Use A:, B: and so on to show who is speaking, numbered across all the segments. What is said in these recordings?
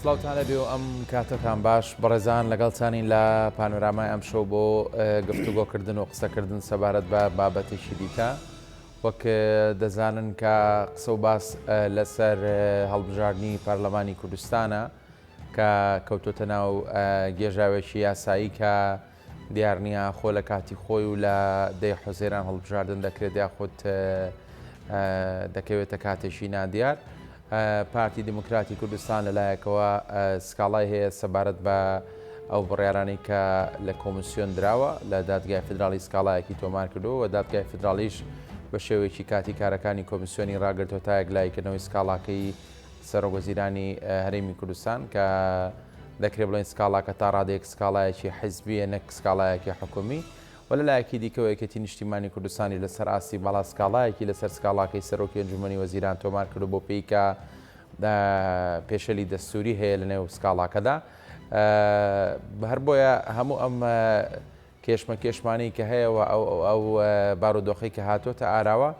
A: سلااوتان لەبێ و ئەم کاتتان باش بەڕێزان لەگەڵچانین لە پانۆرامای ئەم شەو بۆ گفتوگۆکردن و قسەکردن سەبارەت بە بابەتێکی دیکە وەک دەزانن کە قسە و باس لەسەر هەڵبژاردننی پارلەمانی کوردستانە کە کەوتۆتە ناو گێژاوێکی یاسایی کە دیارنیە خۆ لە کاتی خۆی و لە دەی حوزێران هەڵبژاردن دەکرێت یاخود دەکەوێتە کاتێکی نادیار. پارتی دموکراتی کوردستان لەلایەکەوە سکاڵای هەیە سەبارەت بە ئەو بڕیارانەی کە لە کۆمیسیۆن دراوە لە دادگای فدرالی سکاڵایەکی تۆمار کردو و دادگای فدرالیش بە شێوەیەکی کاتی کارەکانی کۆمیسیۆنی ڕاگرتوە تا یەکلایکردنەوەی سکاڵاکەی سەرۆکوەزیرانی هەرێمی کوردستان کە دەکرێت بڵێن سکاڵاکە تا ڕادێک سکاڵایەکی حیزبیە نەک سکاڵایەکی حکومی و لەلایەکی دیکەوە یەکێتی نیشتیمانی کوردستانی لەسەر ئاستی باڵا سکاڵایەکی لەسەر سکاڵاکەی سەرۆکی ئەنجومەنی وەزیران تۆمار کردو بۆ پێی کە پێشەلی دەستوری هەیە لە نێو سکاڵاکەدا. هەر بۆیە هەموو ئەم کێشمانی کە هەیەەوە ئەو بارودۆخی کە هاتوۆتە ئاراوە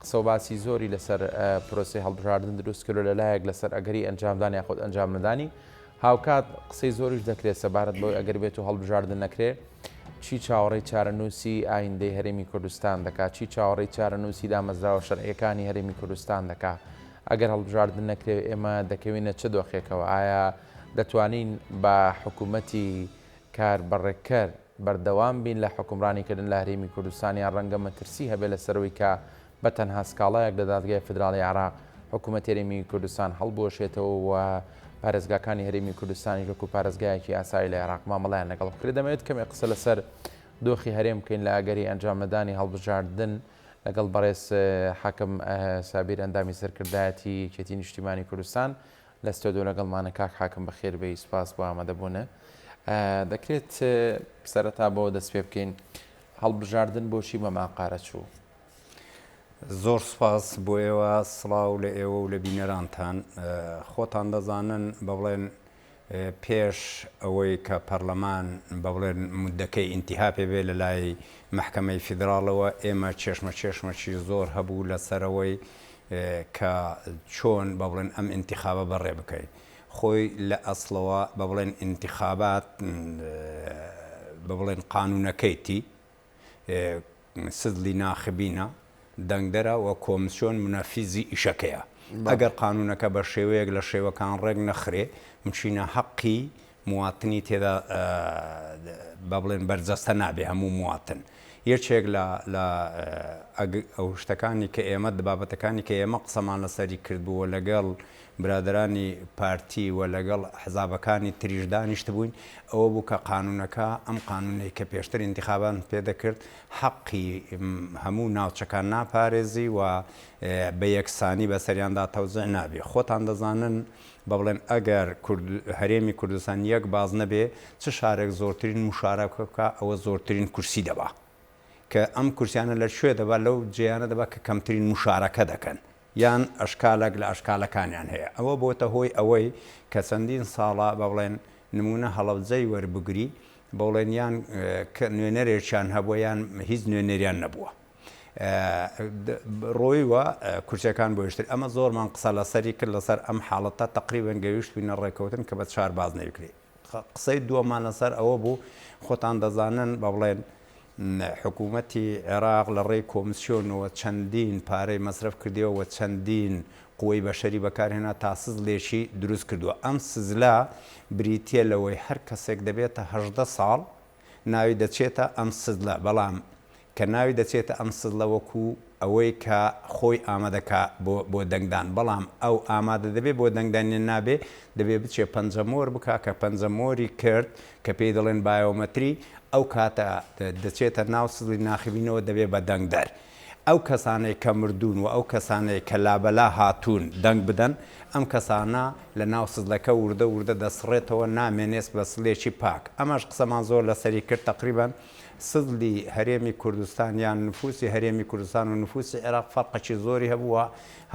A: قسە و باسی زۆری لەسەر پرۆسی هەڵبژاردن دروست کرد لەلایەک لەسەر ئەگەری ئەنجامدان یاخود ئەنجام نەدانی هاوکات قسەی زۆریش دەکرێت سەبارەت بۆی ئەگەر بێت و هەڵبژاردن نەکرێت چی چاوەڕێی چارەنووسی ئایندەی هەرێمی کوردستان دەکات چی چاوەڕێی چارەنووسی دامەزراوە شەرعیەکانی هەرێمی کوردستان دەکات ئەگەر هەڵبژاردن نەکرێت ئێمە دەکەوینە چه دۆخێکەوە ئایا دەتوانین بە حکوومەتی کار بەڕێککەر بەردەوام بین لە حکومڕانیکردن لە هەرێمی کوردستانیان ڕەنگە مەترسی هەبێت لەسەرەوەی کە بە تەنها سکاڵایەک لە دادگای فدرالی عێراق حکوومەت هەرێمی کوردستان هەڵبوەشێتەوە و پارێزگاکانی هەرێمی کوردستانی وەکو پارێزگایەکی ئاسایی لە عێراق مامەڵیان لەگەڵ بکرێت. دەمەوێت کەمێک قسە لەسەر دۆخی هەرێم بکەین لە ئەگەری ئەنجامەدانی هەڵبژاردن لەگەڵ بەڕێز حاکم سابیر ئەندامی سەرکردایەتی یەکێتی نیشتیمانی کوردستان لە ستۆدیۆ لەگەڵمانە کاک حاکم بەخێر بێی سوپاس بۆ ئامادەبوونە. دەکرێت سەرەتا بۆ دەست پێ بکەین هەڵبژاردن بۆشی مەماقارە چوو.
B: زۆر سپاس بۆ ئێوە سڵاو لە ئێوە و لە بینەرانتان خۆتان دەزانن بە بڵێن پێش ئەوەی کە پەرلەمان بە بڵێن مودەکەی ئینتیها پێبێ لە لای محکەمەی فیدراڵەوە ئێمە چێشمەچێشمەکی زۆر هەبوو لەسەرەوەی کە چۆن بە بڵێن ئەم ئینتیخابە بەڕێ بکەین خۆی لە ئەسڵەوە بە بڵێن ئینتیخابات بە بڵێن قانونەکەیتی سدلی ناخبینە دەنگدەرە و کۆمیسیۆن منەفیزی ئیشەکەیە ئەگەر قانونەکە بە شێوەیەک لە شێوەکان ڕێک نەخرێ مچینە حەقی مواتنی تێدا بە بڵێن بەرجەستە نابێ هەموو مواتن یەکێک لە ئەو شتەکانی کە ئێمە بابەتەکانی کە ئێمە قسەمان لەسەری کردبووە لەگەڵ برادرانی پارتی و لەگەڵ حزابەکانی تریش دانیشت بووین ئەوە بوو کە قانونەکە ئەم قانونەی کە پێشتر ئینتیخابان پێدەکرد حەقی هەموو ناوچەکان ناپارێزی و بە یەکسانی بەسەریاندا تەوزیع نابێ. خۆتان دەزانن بە بڵێن ئەگەر هەرێمی کوردستان یەک باز نەبێ چ شارێک زۆرترین مشارەکە ئەوە زۆرترین کورسی دەبا کە ئەم کورسیانە لە شوێ دەبا لەو جیانە دەبا کە کەمترین مشارەکە دەکەن یان ئەشکالێک لە ئەشکالەکانیان هەیە ئەوە بۆتە هۆی ئەوەی کە چەندین ساڵە بە بڵێن نمونە هەڵەبجەی وەربگری بە بڵێن یان نوێنەرێکیان هەبووە یان هیچ نوێنەریان نەبووە ڕۆیوە کورسەکان بۆ یشتر ئەمە زۆرمان قسە لەسەری کرد لەسەر ئەم حاڵەتە تقریبەن گەیشت بووینە ڕێکەوتن کە بە چار باز نەیکرێت. قسەی دووەمان لەسەر ئەوە بوو خۆتان دەزانن بە بڵێن حکوومەتی عێراق لە ڕێی کۆمیسیۆنەوە چەندین پارەی مەصرف کردیەوە چەندین قوەی بەشەری بەکارهێنا تا سزلێکی دروست کردووە. ئەم سزلا بریتە لەوەی هەر کەسێک دەبێتە 18 ساڵ ناوی دەچێتە ئەم سزلە بەڵام کە ناوی دەچێتە ئەم سزلە وەکو ئەوەی کە خۆی ئامادەکە بۆ دەنگدان بەڵام ئەو ئامادە دەبێت بۆ دەنگدانێ نابێ دەبێت بچێ پەنجەمۆر بکە کە پەنجەمۆری کرد کە پێی دەڵێن بایۆمەتری ئەو کاتە دەچێتە ناو سزلی ناخبینەوە دەبێت بە دەنگدەر ئەو کەسانەی کە مردوون و ئەو کەسانەی کە لابەلا هاتوون دەنگ بدەن ئەم کەسانە لە ناو سزلەکە وردە دەسڕێتەوە نامێنێت بە سلێکی پاک. ئەمەش قسەمان زۆر لەسەری کرد تقریبان سزلی هەرێمی کوردستان یان نفوسی هەرێمی کوردستان و نفوسی عێراق فەرقێکی زۆری هەبووە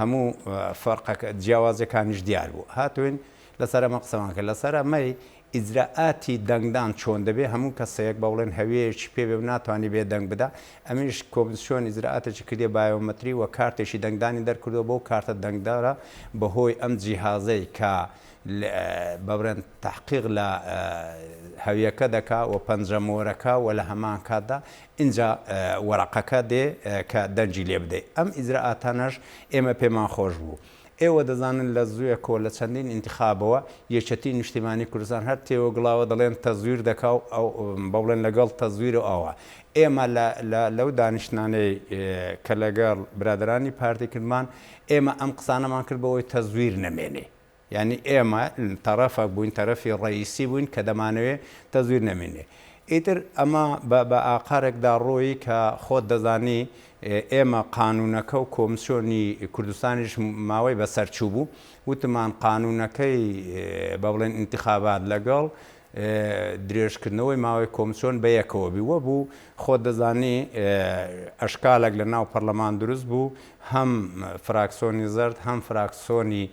B: هەموو فەرقەکە جیاوازەکانیش دیار بوو. هاتوین لەسەر ئەمە قسەمان کرد لەسەر ئەمەی ئیزراعاتی دەنگدان چۆن دەبێ هەموو کەسەیەک بەڵێن هەویەیەکی پێ بێ و ناتوانانی بێ دەنگ بدا ئەمیش کۆمیسیۆن ئیزراعاتێکی کردێ بایۆمەتری و کارتێکی دەنگدانی دەرکردەوە بۆ کارتە دەنگدارە بەهۆی ئەم جیهازەی کە بەڵێن تحقیق لە هەویەکە دەکا و پەنجەمۆرەکە و لە هەمان کاتدا اینجا وەرەقەکە دێ کە دەنجی لێ بدەیت ئەم ئیزراعاتانەش ئێمە پێمان خۆش بوو. ئێوە دەزانن لە زوویەکۆ لە چەندین ئینتیخابەوە یەکێتی نیشتیمانی کوردستان هەر تێوە گڵاوە دەڵێن تەزویر دەکا و بەڵێن لەگەڵ تەزویر و ئەوە ئێمە لەو دانیشتانەی کە لەگەڵ برادرانی پارتیکردمان ئێمە ئەم قسانەمان کرد بەوەی تەزویر نەمێنێ یعنی ئێمە تەرەفێک بووین تەرەفی ڕئیسی بووین کە دەمانەوێت تەزویر نەمێنێ ئیتر ئەمە بە ئاقارێکدا ڕۆیی کە خۆت دەزانی ئێمە قانونەکە و کۆمسیۆنی کوردستانیش ماوەی بەسەرچوو بوو وتمان قانونەکەی بە بڵێن ئینتیخابات لەگەڵ درێژکردنەوەی ماوەی کۆمسیۆن بە یەکەوە بی وە بوو خۆت دەزانی ئەشکالێک لە ناو پەرلەمان دروست بوو هەم فراکسۆنی زەرد هەم فراکسۆنی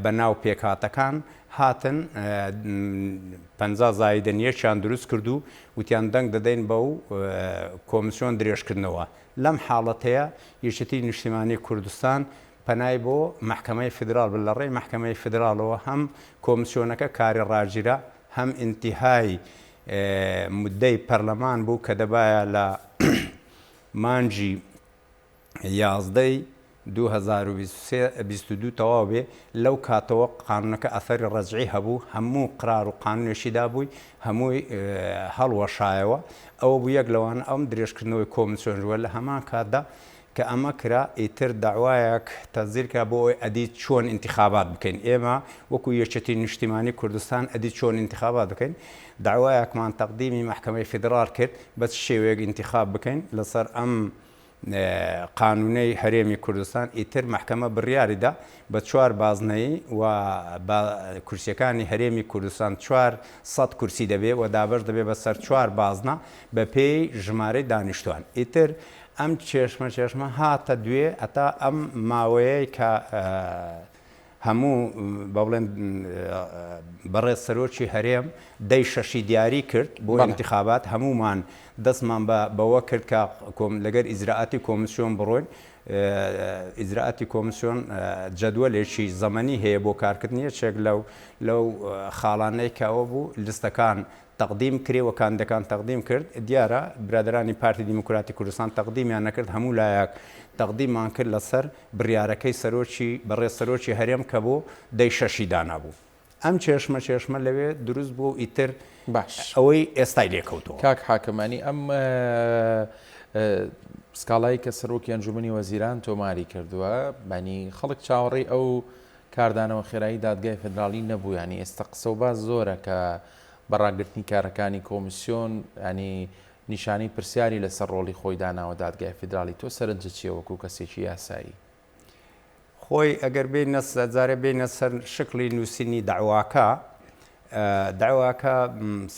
B: بە ناو پێکهاتەکان هاتن 50 زایدن یەکیان دروست کردو وتیان دەنگ دەدەین بەو کۆمسیۆن درێژکردنەوە لەم حاڵەتەیە یەکێتی نیشتیمانی کوردستان پەنای بۆ محکەمەی فدرال بن لە ڕێی محکەمەی فدرالەوە هەم کۆمسیۆنەکە کاری ڕاجیرە هەم ئینتیهای مدەی پەرلەمان بوو کە دەبایە لە مانجی 11 2022 تەواو بێ لەو کاتەوە قانونەکە ئەثەری ڕەجعی هەبوو هەموو قرار و قانونێکیدا بووی هەمووی هەڵوەشایەوە ئەوە بوو یەک لەوانە ئەم درێژکردنەوەی کۆمسیۆنژوە لە هەمان کاتدا کە ئەمە کرا ئیتر داوایەک تەزیرکە بۆ ئەوی ئەدی چۆن ئینتیخابات بکەین ئێمە وەکو یەکێتی نیشتیمانی کوردستان ئەدی چۆن ئینتیخابات بکەین داوایەکمان تەقدیمی محکەمەی فدرال کرد بە شێوەیەک ئینتیخاب بکەین لەسەر ئەم قانونەی هەرێمی کوردستان ئیتر محکەمە بڕیاریدا بە 4 بازنەی و کورسیەکانی هەرێمی کوردستان 400 کورسی دەبێ و دابش دەبێ بەسەر 4 بازنە بە پێی ژمارەی دانیشتوان ئیتر ئەم چێشمە هاتە دوێ ئەتا ئەم ماوەیە کە هەموو بەڵێن بەڕێز سەرۆکی هەرێم دەی شەشی دیاری کرد بۆ ئینتیخابات هەمومان دەستمان بەوە کرد کە لەگەر ئیزراعاتی کۆمسیۆن بڕۆین ئیزراعاتی کۆمسیۆن جەدوەلێکی زەمەنی هەیە بۆ کارکردنیە چێک لەو خاڵانەی کەەوە بوو لیستەکان تەقدیم کرێوە کاندەکان تەقدیم کرد دیارە برادرانی پارتی دیموکراتی کوردستان تەقدیمیان نەکرد هەموو لایەک تەقدیمان کرد لەسەر بڕیارەکەی سەرۆکی بەڕێز سەرۆکی هەرێم کە بۆ دەی شەشی دانابوو ئەم چێشمە لەوێ دروست بوو ئیتر
A: باش
B: ئەوەی ئێستای لێکەوتەوە
A: کاک حاکمانی ئەم سکاڵایی کە سەرۆکی ئەنجومەنی وەزیران تۆماری کردووە بەنی خەڵک چاوەڕێی ئەو کاردانەوە خێرایی دادگای فدرالی نەبوو ینی ئێستا قسە و باز زۆرە کە بەڕاگررتنی کارەکانی کۆمیسیۆن ینی نیشانی پرسیاری لەسەر ڕۆڵی خۆی داناوە دادگای فدرالی تۆ سەرنجە چیە وەکو کەسێکی یاسایی
B: خۆی ئەگەر جارێ بینە سەر شکلی نووسینی داواکە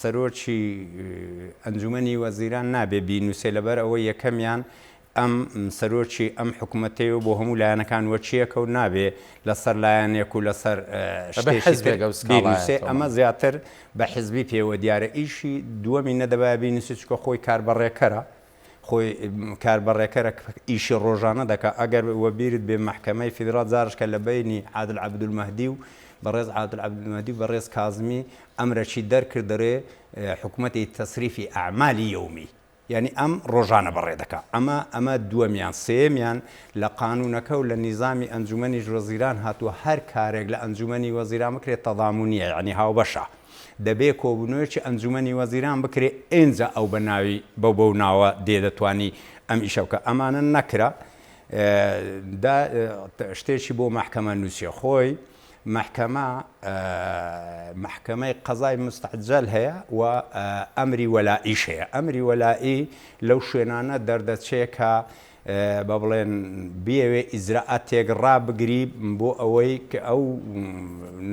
B: سەرۆکی ئەنجومەنی وەزیران نابێ بینوسێ لەبەر ئەوەی یەکەمیان ئەم سەرۆکی ئەم حکوومەتەیە و بۆ هەموو لایەنەکان وەچیەکە و نابێ لەسەر لایەنێک و لەسەر شتێکی ئەمە زیاتر بە حزبی پێوە دیارە ئیشی دووەمی نەدەبای بینوسی چکە خۆی کاربەڕێکەرە خۆی کاربەڕێکەرە ئیشی ڕۆژانە دەکات ئەگەر وەبیرت بێ محکەمەی فیدرال جارشکە لە بینی عادل عەبدولمەهدی و بەڕێز عادل عەبدولمەهدی و بەڕێز کازمی ئەمرەی دەرکرد دەرێ حکوومەتی تەسریفی ئەعمالی یەومی یعنی ئەم ڕۆژانە بەڕێ دەکات ئەمە دووەمیان سێمیان لە قانونەکە و لە نیزامی ئەنجومەنی وەزیران هاتووە هەر کارێک لە ئەنجومەنی وەزیران بکرێت تەضامونیە یعنی هاوبەشە دەبێ کۆبوونەوەیکی ئەنجومەنی وەزیران بکرێت ئێنجا ئەو بە ناوی بەو ناوە دێدەتوانی ئەم ئیشەکە ئەمانە نەکرا شتێکی بۆ محکەمە نووسە خۆی محکەمەی قەزای مستعجل هەیە و ئەمری وەلائیش هەیە ئەمری وەلائی لەو شوێنانە دەردەچێت کە بە بڵێن بێوێ ئیزراعاتێک ڕابگری بۆ ئەوەی کە ئەو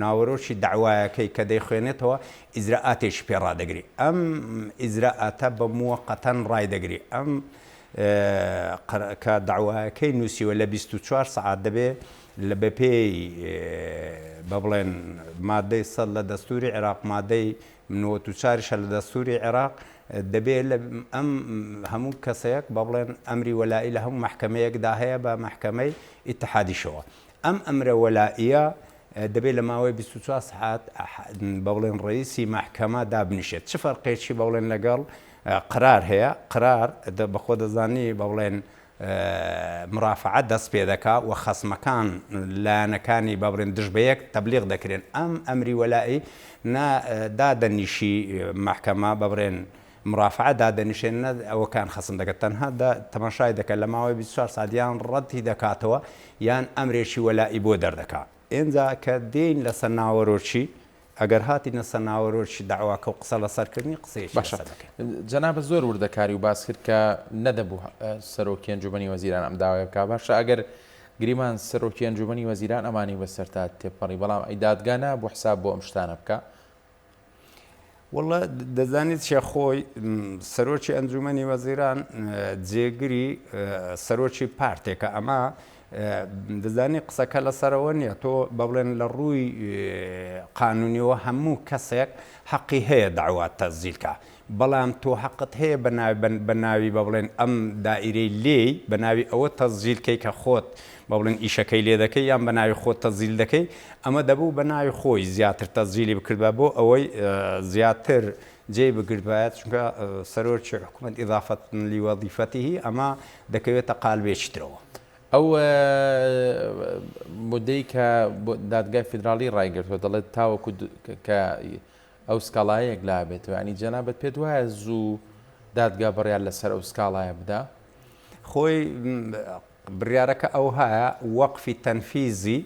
B: ناوەڕۆکی داوایەکەی کە دەیخوێنێتەوە ئیزراعاتێکی پێڕادەگری ئەم ئیزراعاتە بە مووەقەتەن ڕایدەگری ئەم کە داوایەکەی نووسیوە لە 24 سعات دەبێ لە بەپێی بە بڵێن مادەی سەد لە دەستوری عێراق مادەی 94 لە دەستوری عێراق دەبێت ئەم هەموو کەسەیەک بە بڵێن ئەمری وەلایی لە هەموو محکەمەیەکدا هەیە بە محکەمەی ئیتحادیشەوە ئەم ئەمرە وەلائیە دەبێت لە ماوەی 24 ساعت بە بڵێن ڕئیسی محکەمە دابنیشێت چ فەرقێکی بە بڵێن لەگەڵ قرار هەیە قرار بەخۆ دەزانی بە بڵێن مرافعات دەست پێ دەکا و خەسمەکان لایەنەکانی بە بڵێن دژ بە یەک تەبلیغ دەکرێن ئەم ئەمری وەلایی دادەنیشی محکەمە بە بڵێن مرافعات دادەنیشێنە ئەوەکان خەسم دەکەن تەنها تەماشای دەکەن لە ماوەی 24 ساعت ڕەتی دەکاتەوە یان ئەمرێکی وەلایی بۆ دەردەکات ئێنجا کە دێین لەسەر ناوەڕۆکی ئەگەر هاتی نەسەر ناوەڕۆکی داواکە و قسە لەسەرکردنی قسەیەکی
A: باشە جەنابەت زۆر وردەکاری و باس کرد کە نەدەبوو سەرۆکی ئەنجومەنی وەزیران ئەم داوای بکات باشە ئەگەر گریمان سەرۆکی ئەنجومەنی وەزیران ئەمانی بەسەرتا تێپەڕی بەڵام ئەی دادگانە بۆ حساب بۆ ئەم شتانە بکە
B: والله دەزانیت شێخۆی سەرۆکی ئەنجومەنی وەزیران جێگری سەرۆکی پارتێکە ئەمە دەزانی قسەکە لەسەرەوە نییە تۆ بە بڵێن لە ڕووی قانونیەوە هەموو کەسێک حەقی هەیە داوات تەزیلکە بەڵام تۆ حەقت هەیە بە ناوی بە بڵێن ئەم دائیرەی لێی بە ناوی ئەوە تەزیلکەی کە خۆت بە بڵێن ئیشەکەی لێ دەکەی یان بە ناوی خۆت تەزیل دەکەی ئەمە دەبوو بە ناوی خۆی زیاتر تەزیلی بکردبە بۆ ئەوەی زیاتر جێ بگربایەت چونکە سەرۆکی حکوومەت ئیضافەت لیوەظیفەتیهی ئەمە دەکەوێتە قالبێکی ترەوە
A: ئەو مدەی کە دادگای فیدراڵی ڕایگرتووە دەڵێت تاوەکو کە ئەو سکاڵایەک لا بێتەوە ینی جەنابەت پێت وایە زوو دادگا بڕیار لەسەر ئەو سکاڵایە بدا
B: خۆی بڕیارەکە ئەو هەیە وەقفی تەنفیزی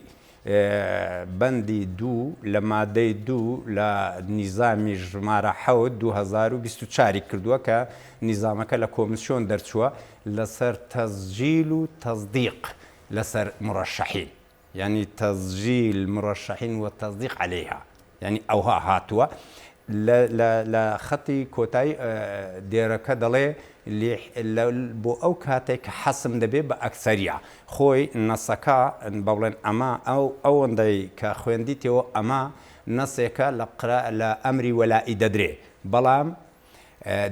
B: بەندی 2 لە مادەی 2 لە نیزامی ژمارە 2024 کردووە کە نیزامەکە لە کۆمیسیۆن دەرچووە لەسەر تەزجیل و تەزدیق لەسەر مڕەشەحین یعنی تەزجیل مڕەشەحین و تەزدیق عەلەیها یعنی ئەوها هاتووە لە خەتی کۆتایی دێرەکە دەڵێ بۆ ئەو کاتێک کە حەسم دەبێت بە ئەکسەریە خۆی نەسەکە بە بڵێن ئەمە ئەوەندەی کە خوێندیتەوە ئەمە نەسێکە لە ئەمری وەلایی دەدرێ بەڵام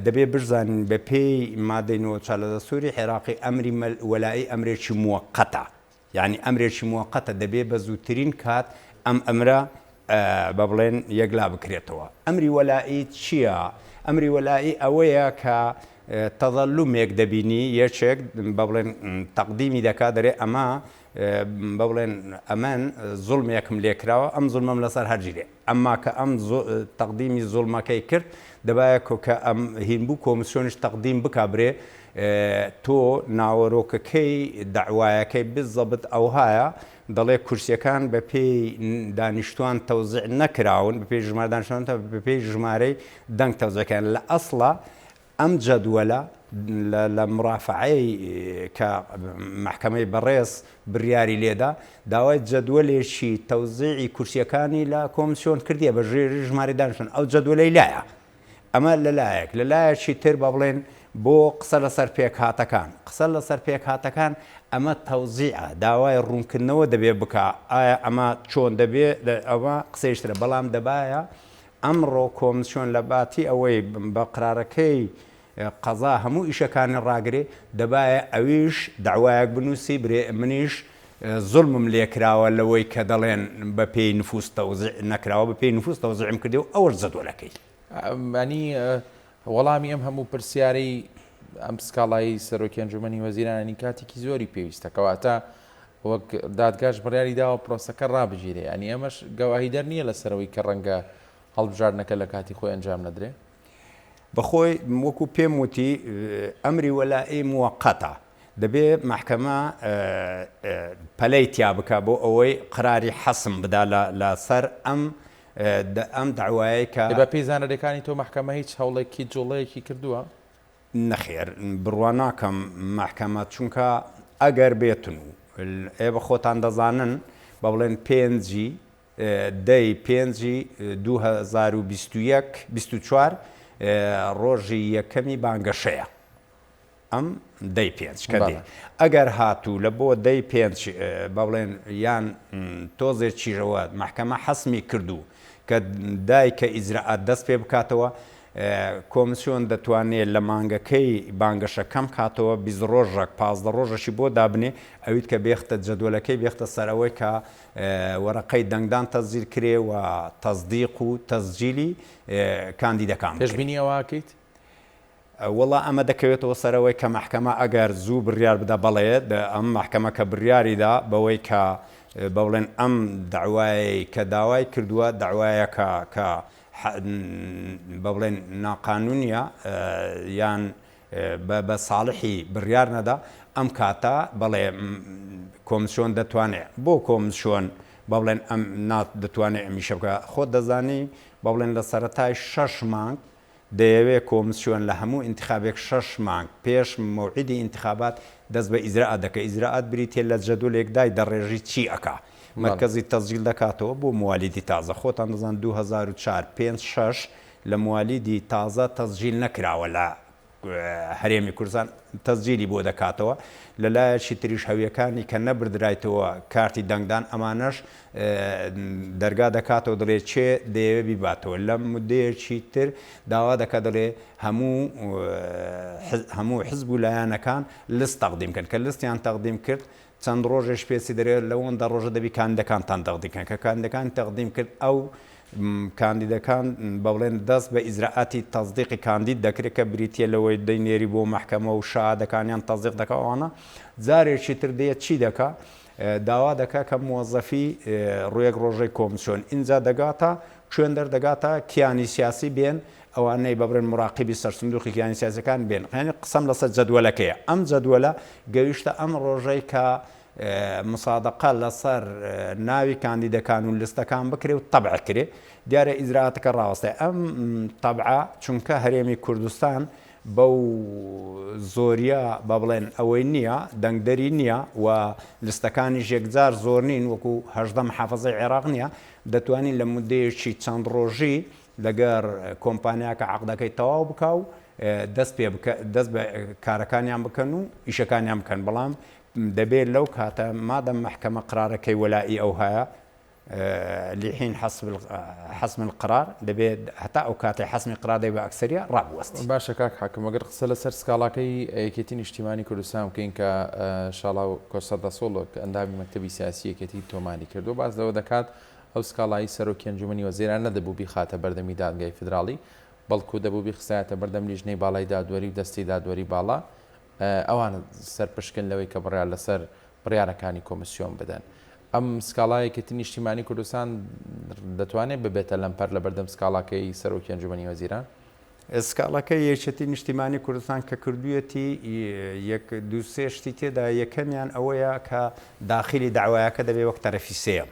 B: دەبێت بزانین بە پێی مادەی 94 لە دەستوری عێراقی ئەمری وەلایی ئەمرێکی موەقەتە یعنی ئەمرێکی موەقەتە دەبێت بە زووترین کات ئەم ئەمرە بە بڵێن یەکلا بکرێتەوە ئەمری وەلایی چییە؟ ئەمری وەلایی ئەوەیە کە تەظەلومێک دەبینی یەکێک بە بڵێن تەقدیمی دەکات دەرێ ئەمە بە بڵێن ئەمەن زوڵمێکم لێکراوە ئەم زوڵمەم لەسەر هەرگیرێ ئەمما کە ئەم تەقدیمی زوڵمەکەی کرد دەبایە کە ئەم هینبوو کۆمیسیۆنیش تەقدیم بکبرێ تۆ ناوەڕۆکەکەی داوایەکەی بزەبت ئەو هەیە دەڵێ کورسیەکان بە پێی دانیشتوان تەوزیع نەکراون بە پێی ژمارە دانیشتوان بە پێی ژمارەی دەنگ تەوزیعەکان لە ئەسڵە ئەم جەدوەلە لە مرافعەی کە محکەمەی بەڕێز بڕیاری لێدا داوای جەدوەلێکی تەوزیعی کورسیەکانی لە کۆمیسیۆن کردیە بە ژێری ژماری دانیشتوان ئەو جەدوەلەی لایە ئەمە لەلایەکی تر بە بڵێن بۆ قسە لەسەر پێکهاتەکان قسە لەسەر پێکهاتەکان ئەمە تەوزیعە داوای ڕوونکردنەوە دەبێت بکە ئایا ئەمە چۆن دەبێت ئەوە قسەیشترە بەڵام دەبایە ئەمڕۆ کۆمیسیۆن لە باتی ئەوەی بە قرارەکەی قەزا هەموو ئیشەکانی ڕاگرێ دەبایە ئەویش داوایەک بنووسی برێ منیش زوڵمم لێکراوە لەوەی کە دەڵێن بە پێی نفوس تەوزیع نەکراوە بە پێی نفوس تەوزیعم کردێ و ئەوەش جەدوەلەکەی
A: ئەنی وەڵامی ئەم هەموو پرسیارەی ئەم سکاڵایی سەرۆکی ئەنجومەنی وەزیرانی کاتێکی زۆری پێویستەکەواتە وەک دادگاش بڕیاری داوە پرۆسەکە ڕابژیرێ ئەنی ئەمەش گەواهی دەرنیە لەسەرەوەی کە ڕەنگە هەڵبژاردنەکە لە کاتی خۆی ئەنجام نەدرێ
B: بەخۆی وەکو پێم وتی ئەمری وەلایی موەقەتە دەبێت محکەمە پەلەی تیا بکە بۆ ئەوەی قراری حەسم بدا لەسەر ئەم داوایە کە
A: بە پێیزانەرەکانی تۆ محکەمە هیچ هەوڵێکی جوڵەیەکی کردووە
B: نەخێر بڕوا ناکەم محکەمە چونکە ئەگەر بێتن و ئێ بە خۆتان دەزانن بە بڵێن پێنجی دەی پێنجی 2024 ڕۆژی یەکەمی بانگەشەیە ئەم دەی پێنج کە دێ ئەگەر هاتوو لە بۆ دەی پێنج با بڵێن یان تۆزێک چیرەوە محکەمە حەسمی کردو کە دایکە ئیزراعات دەست پێ بکاتەوە کۆمسیۆن دەتوانێت لە مانگەکەی بانگەشە کەم کاتەوە 20 ڕۆژێک 15 ڕۆژەشی بۆ دابنێ ئەویت کە بێختە جەدوەلەکەی بێختە سەرەوەی کە وەرەقەی دەنگدان تەزیر کرێ و تەزدیق و تەزجیلی کاندیدەکان
A: پێشبینی ئەوواکەیت
B: وڵا ئەمە دەکەوێتەوە سەرەوەی کە محکەمە ئەگەر زوو بڕیار بدە بەڵێت ئەم محکەمە کە بڕیاریدا بەوەی کە بەڵێن ئەم داوای کە داوای کردووە داوایەکە کە بەڵێن ناقانونیە یان بە ساڵحی بڕیار نەدا ئەم کاتە بەڵێ کۆمسیۆن دەتوانێت بۆ کۆمسیۆن بەڵێن ئەم دەتوانێت ئەمیشە بکە خۆت دەزانی بەڵێن لە سەرەتای 6 مانگ دەیەوێت کۆمسیۆن لە هەموو ئینتخابێک 6 مانگ پێش مەوعیدی ئینتخابات دەست بە ئیزراعات دەکە ئیزراعات بریتێ لە جەدولێکدای دەڕێژی چی ئەکا مرکزی تەزجیل دەکاتەوە بۆ موالیدی تازە خۆتان دەزان 2004 5 لە موالیدی تازە تەزجیل نەکراوە لە هەرێمی کوردستان تەزجیلی بۆ دەکاتەوە لەلایەکی تریش هەویەکانی کە نەبردرایتەوە کارتی دەنگدان ئەمانەش دەرگا دەکاتەوە دەڵێ چێ دەیەوێ بیباتەوە لە مدەیەکی تر داوا دەکات دەڵێ هەموو حزب و لایەنەکان لست تەقدیم کرد کە لستیان تەقدیم کرد چەند ڕۆژێش پێسی دەرێت لەوەندا ڕۆژە دەبی کاندەکانتان تەقدیمکەن کە کاندەکان تەقدیم کرد ئەو کاندیدەکان بەڵێن دەست بە ئیزراعاتی تەزدیقی کاندید دەکرێت کە بریتە لەوەی دەینێری بۆ محکەمە و شادەکانیان تەزدیق دەکەوانە جارێکی تر دێت چی دەکا داوا دەکا کە موەزەفی ڕوویەک ڕۆژەی کۆمسیۆن اینجا دەگاتە کوێن دەردەگاتە کیانی سیاسی بێن ئەوانەی بەبرن مراقبی سەرسندوقی کیانی سیاسەکان بێن یعنی قسەم لەسەر جەدوەلەکەیە ئەم جەدوەلە گەویشتە ئەم ڕۆژەی کە مسادقە لەسەر ناوی کاندیدەکان و لستەکان بکرێ و تەبع کرێ دیارە ئیزراعاتەکە ڕاوەستێ ئەم تەبعە چونکە هەرێمی کوردستان بەو زۆریە بە بڵێن ئەوەی نییە دەنگدەری نییە و لستەکانی ژێکجار زۆر نین وەکو هەژدە محافەزەی عێراق نییە دەتوانین لە مودەیەکی چەند ڕۆژی لەگەر کۆمپانیاکە عەقدەکەی تەواو بکە و دەست بە کارەکانیان بکەن و ئیشەکانیان بکەن بەڵام دەبێت لەو کاتە مادەم محکەمە قرارەکەی وەلائی ئەو هەیە لحین حسم القرار دەبێت هەتا ئەو کاتی حسمی قرادەی بە ئەکسەریە ڕابوەستی
A: باشە کاک حاکم ئەگەر قسە لەسەر سکاڵاکەی یەکێتی نیشتیمانی کوردستان بکەین کە شاڵاو کۆسەدەسۆڵک ئەندامی مەکتەبی سیاسی یەکێتی تۆمانی کردو باز لەوە دەکات ئەو سکاڵایی سەرۆکی ئەنجومەنی وەزیران نەدەبوو بیخاتە بەردەمی دادگای فدراڵی بەڵکو دەبوو بیخستایەتە بەردەم لیژنەی باڵای دادوەری و دەستی دادوەری باڵا ئەوان سەرپشکن لەوەی کە بڕیار لەسەر بڕیارەکانی کۆمسیۆن بدەن ئەم سکاڵایەکێتی نیشتیمانی کوردستان دەتوانێت ببێتە لەمپەر لە بەردەم سکاڵاکەی سەرۆکی ئەنجومەنی وەزیران
B: سکاڵەکەی یەکێتی نیشتیمانی کوردستان کە کردوویەتی دو سێ شتی تێدا یەکەمیان ئەوەیە کە داخلی داوایەکە دەبێت وەک تەرەفی سێە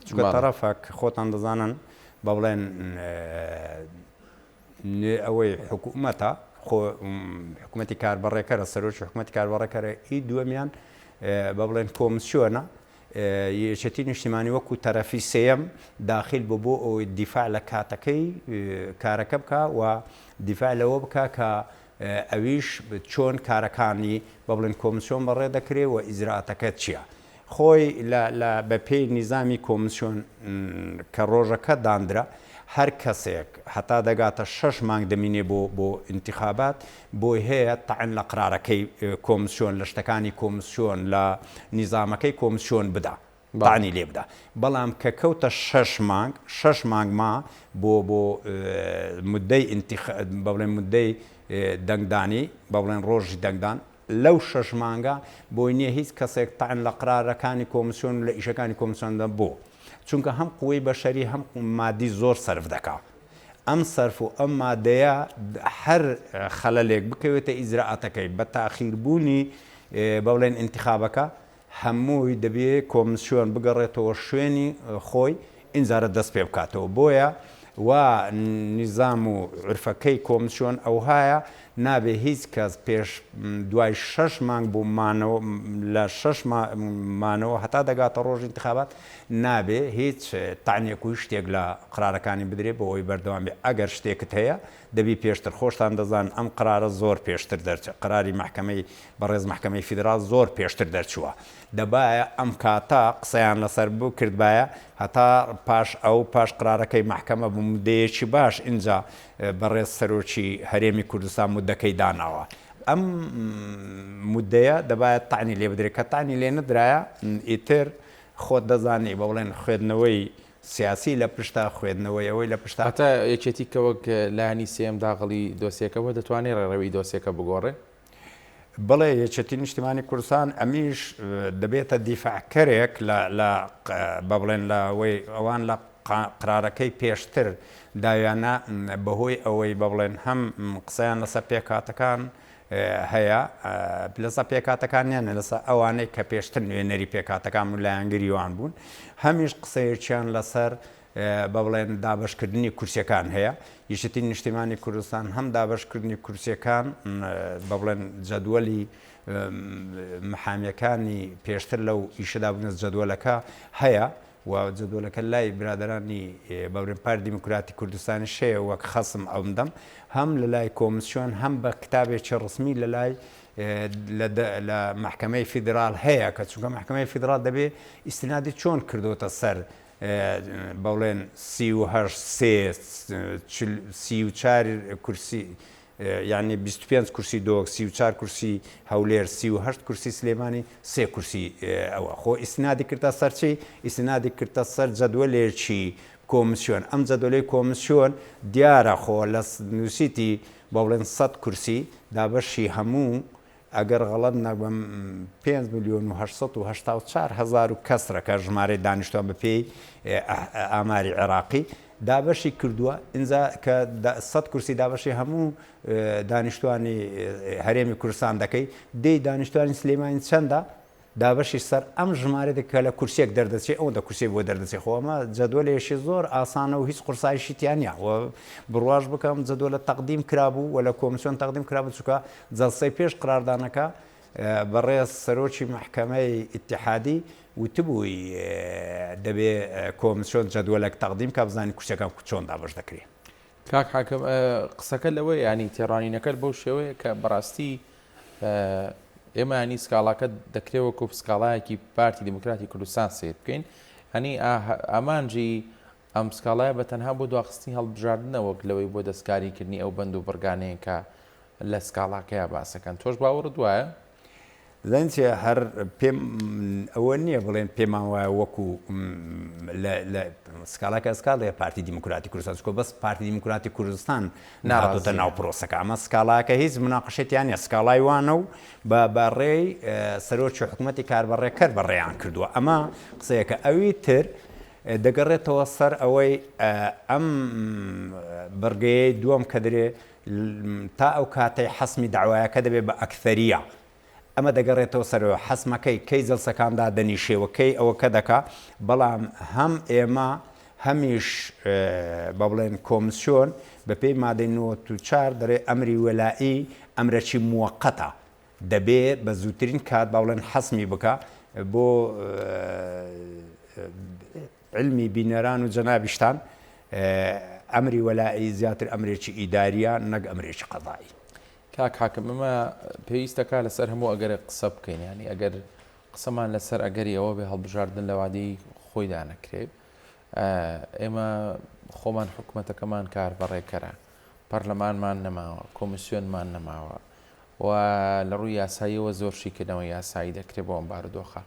B: چونکە تەرەفێک خۆتان دەزانن بە بڵێن ئەوەی حکوومەتە حکوومەتی کاربڕێکەرە سەرۆکی حکوومەتی کاربڕێکەرە هی دووەمیان بە بڵێن کۆمسیۆنە یەکێتی نیشتیمانی وەکو تەرەفی سێەم داخل بۆ ئەوی دیفاع لە کاتەکەی کارەکە بکە و دیفاع لەوە بکە کە ئەویش چۆن کارەکانی بە بڵێن کۆمسیۆن بەڕێ دەکرێ و ئیزراعاتەکە چییە خۆی بە پێی نیزامی کۆمسیۆن کە ڕۆژەکە دانرا هەر کەسێک هەتا دەگاتە 6 مانگ دەمینێ بۆ انتخابات بۆی هەیە تەعن لە قرارەکەی کۆمسیۆن لە شتەکانی کۆمسیۆن لە نیزامەکەی کۆمسیۆن بدا تانی لێ بدا بەڵام کە کەوتە 6 مانگ ما بۆ مدەی بە بڵێن مدەی دەنگدانی بە بڵێن ڕۆژی دەنگدان لەو 6 مانگە بۆی نییە هیچ کەسێک تەعن لە قرارەکانی کۆمسیۆن لە ئیشەکانی کۆمسیۆندا بۆ چونکە هەم قوی بەشەری هەم مادی زۆر سەرف دەکا ئەم سەرف و ئەم مادەیە هەر خەلەلێک بکەوێتە ئیزراعاتەکەی بە تاخیربوونی بە بڵێن انتخابەکە هەمووی دەبێت کۆمسیۆن بگەڕێتەوە شوێنی خۆی ئینجارە دەست پێ بکاتەوە بۆیە و نیزام و عرفەکەی کۆمسیۆن ئەو هایە نابێ هیچ کەس پێش دوای 6 مانگ بوو مانەوە لە 6 مانەوە هەتا دەگاتە ڕۆژ انتخابات نابێ هیچ تانێک و شتێک لە قرارەکانی بدرێت بۆ ئەوی بەردەوام بێ ئەگەر شتێکت هەیە دەبی پێشتر خۆشتان دەزان ئەم قرارە زۆر پێشتر دەرچێت قراری محکمەی بەڕێز محکمەی فیدرال زۆر پێشتر دەرچووە دەبایە ئەم کاتە قسەیان لەسەر بوو کردبایە هەتا پاش قرارەکەی محکمە بمودەیەکی باش اینجا بەڕێز سەرۆکی هەرێمی کوردستان مودەکەی داناوە ئەم مودەیە دەبایە تانی لێ بدرێت کە تانی لێ نەدرایە ئیتر خۆت دەزانی بە بڵێن خوێندنەوەی سیاسی لە پشتا خوێندنەوەی ئەوەی لە پشتا
A: هەتا یەکێتی کە وەک لایانی سێم داغڵی دۆسیەکەەوە دەتوانێت ڕێڕەوی دۆسیەکە بگۆڕێ
B: بڵێ یەکێتی نیشتیمانی کوردستان ئەمیش دەبێتە دیفاعکەرێک لە بە بڵێن لەوەی ئەوان لە قرارەکەی پێشتر داویانە بەهۆی ئەوەی بە بڵێن هەم قسەیان لەسەر پێکاتەکان هەیە لەسەر پێکاتەکانیان لەسەر ئەوانەی کە پێشتر نوێنەری پێکاتەکان و لایەنگریوان بوون هەمیش قسەیەکیان لەسەر بە بڵێن دابشکردنی کورسیەکان هەیە یەکێتی نیشتیمانی کوردستان هەم دابشکردنی کورسیەکان بە بڵێن جەدوەلی محامیەکانی پێشتر لەو ئیشەدا بوونە جەدوەلەکە هەیە و جەدوەلەکە لای برادرانی بەورێن پارتی دیموکراتی کوردستانی شەیە وەک خەسم ئەومدەم هەم لە لای کۆمیسیۆن هەم بە کتابێکی ڕسمی لە لای لە محکمەی فیدرال هەیە کە چونکە محکمەی فیدرال دەبێ ئیستنادی چۆن کردوتە سەر بەڵێن 34 کورسی یعنی 25 کورسی دۆک 34 کورسی هەولێر 38 کورسی سلێمانی 3 کورسی ئەوە خۆ ئیسنادی کردە سەرچی ئیسنادی کردە سەر جەدوەلێکی کۆمیسیۆن ئەم جەدوەلەی کۆمیسیۆن دیارە خۆ لە نووسیتی بە بڵێن 100 کورسی دابەشی هەموو ئەگەر غەڵەت نەبم 5,884,000 کەسرەکە ژمارەی دانیشتوان بە پێی ئاماری عێراقی دابەشی کردووە ئینجا کە 100 کورسی دابەشی هەموو دانیشتوانی هەرێمی کوردستان دەکەی دەی دانیشتوانی سلێمانی چەندە دابەشی سەر ئەم ژمارە دەکە لە کورسێک دەردەچێت ئەوەندە کورسی بۆ دەردەچێت خۆمە جەدوەلێشی زۆر ئاسانە و هیچ قورسایشی تیانە و بڕواژ بکەم جەدوەلە تەقدیم کرابوو و لە کۆمیسیۆن تەقدیم کرابوو چووکە جەلسەی پێش قراردانەکە بەڕێز سەرۆکی محکمەی ئیتیحادی وتبووی دەبێ کۆمیسیۆن جەدوەلێک تەقدیم کە بزانین کورسەکان چۆن دابەش دەکرێت
A: کاک حاکم قسەکە لەوەی ینی تێڕانینەکەت بەو شێوەیە کە بەڕاستی ئێمە ینی سکاڵاکە دەکرێەوە کۆ سکاڵایەکی پارتی دیموکراتی کوردستان سیر بکەین هەنی ئامانجی ئەم سکاڵایە بە تەنها بۆ دواخستنی هەڵبژاردنەوەک لەوەی بۆ دەستکاریکردنی ئەو بەند و بڕگانەیە کە لە سکاڵاکەیە باسەکەن تۆش باوەڕت وایە
B: زانچێ هەر پێم ئەوە نییە بڵێن پێمان وایە وەکو لە سکاڵاکە سکاڵەیە پارتی دیموکراتی کوردستان چکۆ بەس پارتی دیموکراتی کوردستان نهاتۆتە ناو پرۆسەکە ئەمە سکاڵاکە هیچ مناقشێتیان نیە سکاڵای وانە و بە بەڕێی سەرۆکی حکوومەتی کاربەڕێکەر بەڕێیان کردووە ئەمە قسەیەکە ئەوی تر دەگەڕێتەوە سەر ئەوەی ئەم بەرگەیەی دووەم کە درێ تا ئەو کاتەی حەسمی داوایەکە دەبێت بە ئەکثەریە ئەمە دەگەڕێتەوە سەرەوە حەسمەکەی کەی جەلسەکاندا دەنیشێوەکەی ئەوەکە دەکا بەڵام هەم ئێمە هەمیش بە بڵێن کۆمیسیۆن بە پێی مادەی 94 دەرێ ئەمری وەلایی ئەمرەکی موەقەتە دەبێ بە زووترین کات با بڵێن حەسمی بکە بۆ علمی بینەران و جەنابیشتان ئەمری وەلایی زیاتر ئەمرێکی ئیداریە نەک ئەمرێکی قەضایی
A: کاک حاکم ئەمە پێویستەکە لەسەر هەموو ئەگەر قسە بکەین ینی ئەگەر قسەمان لەسەر ئەگەری ئەوە بێ هەڵبژاردن لە وادەی خۆی دانەکرێت ئێمە خۆمان حکوومەتەکەمان کار بەڕێکەرە پەرلەمانمان نەماوە کۆمیسیۆنمان نەماوە و لە ڕووی یاساییەوە زۆر شیکردنەوە یاسایی دەکرێت بۆ ئەم بارودۆخە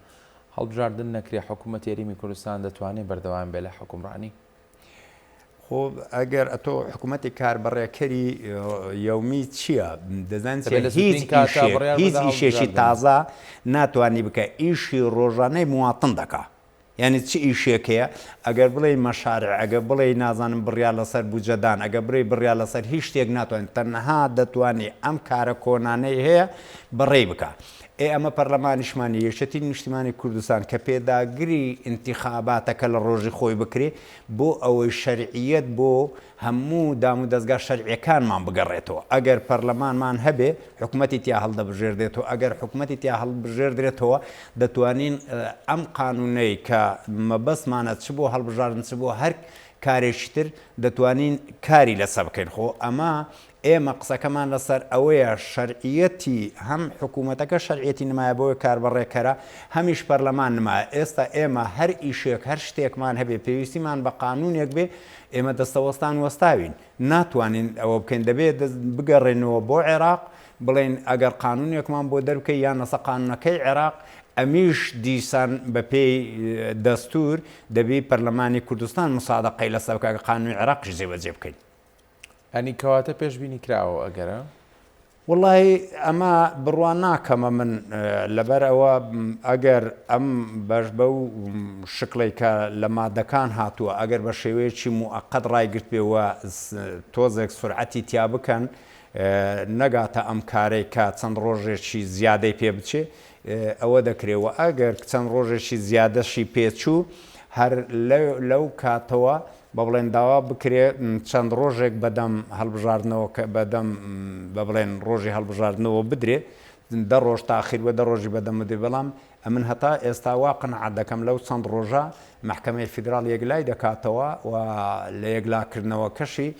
A: هەڵبژاردن نەکرێت حکوومەت یاریمی کوردستان دەتوانێت بەردەوام بێ لە حکومڕانی
B: خۆ ئەگەر ئەتۆ حکوومەتی کاربەڕێکەری یومی چییە دەزانێت هیچ ئیشێکی تازە ناتوانانی بکە ئیشی ڕۆژانەی مواتن دەکا یعنی چی ئیشێکەیە ئەگەر بڵێ مەشارع ئەگە بڵێ نازانم بڕیا لەسەر بوجەدان ئەگە بڕێ بڕیا لەسەر هیچ شتێک ناتوانێت تەنەها دەتوانێت ئەم کارە کۆنانەی هەیە بەڕێ بکە ئەمە پەرلەمانیشمانی یەکێتی نیشتیمانی کوردستان کە پێداگری انتخاباتەکە لە ڕۆژی خۆی بکرێ بۆ ئەوەی شەرعیەت بۆ هەموو دام و دەستگا شەرعیەکانمان بگەڕێتەوە ئەگەر پەرلەمانمان هەبێ حکوومەتی تیا هەڵدەبژێردێتەوە ئەگەر حکوومەتی تیا هەڵبژێردرێتەوە دەتوانین ئەم قانونەی کە مەبەستمانە چ بۆ هەڵبژاردن چ بۆ هەر کارێکی تر دەتوانین کاری لەسەر بکەین خۆ ئەمە ئێمە قسەکەمان لەسەر ئەوەیە شەرعیەتی هەم حکوومەتەکە شەرعیەتی نمایە بۆی کاربڕێکەرە هەمیش پەرلەمان نمایە ئێستا ئێمە هەر ئیشێک هەر شتێکمان هەبێ پێویستیمان بە قانونێک بێ ئێمە دەستەوەستان وەستاوین ناتوانین ئەوە بکەین دەبێت بگەڕێنەوە بۆ عێراق بڵێن ئەگەر قانونێکمان بۆ دەربکەی یان نەسە قانونەکەی عێراق ئەمیش دیسان بە پێی دەستور دەبێ پەرلەمانی کوردستان مسادەقەی لەسەر بکە قانونی عێراقیش جێبەجێ بکەین
A: ئەنی کەواتە پێشبینی کراوە ئەگەرە
B: وڵی ئەمە بڕوان ناکەمە من لەبەر ئەوە ئەگەر ئەم بەش بە و شکڵی کە لە مادەکان هاتووە ئەگەر بە شێوەیەکی موعقەت ڕایگرت پێوە تۆزێک سورعەتی تیا بکەن نەگاتە ئەم کارێک کە چەند ڕۆژێکی زیادەی پێ بچێ ئەوە دەکرێەوە ئەگەر چەند ڕۆژێکی زیادەشی پێچوو هەر لەو کاتەوە بە بڵێن داوا بکرێ چەند ڕۆژێک بەدەم هەڵبژاردنەوە بەدەم بە بڵێن ڕۆژی هەڵبژاردنەوە بدرێ دە ڕۆژ تاخیر بە دە ڕۆژی بەدەمدێ بەڵام ئەمن هەتا ئێستا وا قەنەعەت دەکەم لەو چەند ڕۆژە محکەمەی فیدراڵ یەکلای دەکاتەوە و لە یەکلاکردنەوە کەشی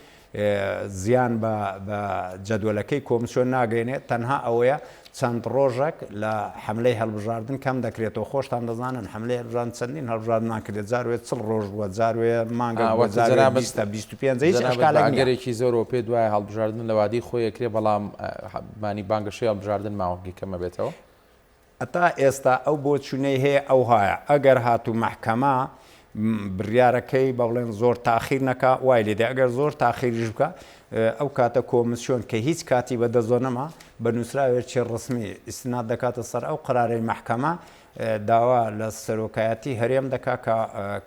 B: زیان بە جەدوەلەکەی کۆمسیۆن ناگەێنێت تەنها ئەوەیە چەند ڕۆژێک لە حملەی هەڵبژاردن کەم دەکرێتەوە خۆشتان دەزانن حملەی هەڵبژاردن چەندین هەڵبژاردنمان کردێت جاروێت چڵ ڕۆژ بووە جاروێ مانگە 25
A: زۆرەوە پێ دوایە هەڵبژاردن لە وادی خۆی یەکرێ بەڵام مانی بانگەشەی هەڵبژاردن ماوەگی کەمە بێتەوە
B: ئەتا ئێستا ئەو بۆ چوونەی هەیە ئەو هایە ئەگەر هاتوو محکەمە بڕیارەکەی بە بڵێن زۆر تاخیر نەکە وای لێدە ئەگەر زۆر تاخیریش بکە ئەو کاتە کۆمسیۆن کە هیچ کاتی بەدەزۆنەما بە نووسراوێکی ڕسمی ئیسناد دەکاتە سەر ئەو قرارەی محکەمە داوا لە سەرۆکایەتی هەرێم دەکا کە